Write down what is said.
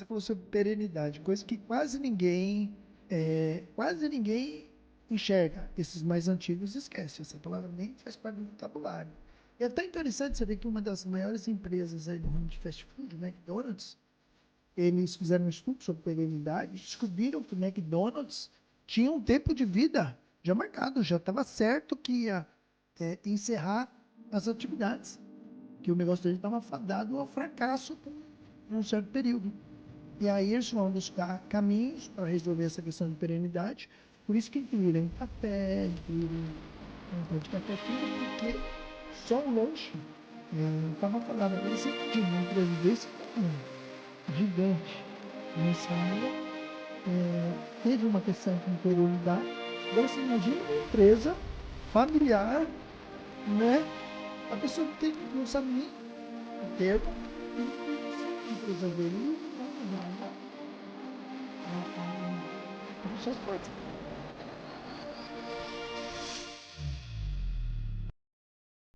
Você falou sobre perenidade, coisa que quase ninguém enxerga. Esses mais antigos esquecem, essa palavra nem faz parte do vocabulário. E é até interessante você ver que uma das maiores empresas aí do mundo de fast food, o McDonald's, eles fizeram um estudo sobre perenidade e descobriram que o McDonald's tinha um tempo de vida já marcado, já estava certo que ia encerrar as atividades, que o negócio dele estava fadado ao fracasso por um certo período. E aí eles vão buscar caminhos para resolver essa questão de perenidade, por isso que incluíram café, incluíram um pão de café, tudo porque só o lanche estava fadado. Esse tipo de empresa desse gigante nessa área, teve uma questão de perenidade. Agora você imagina uma empresa familiar, né? A pessoa não sabe nem o termo, a empresa dele não vai fechar as portas.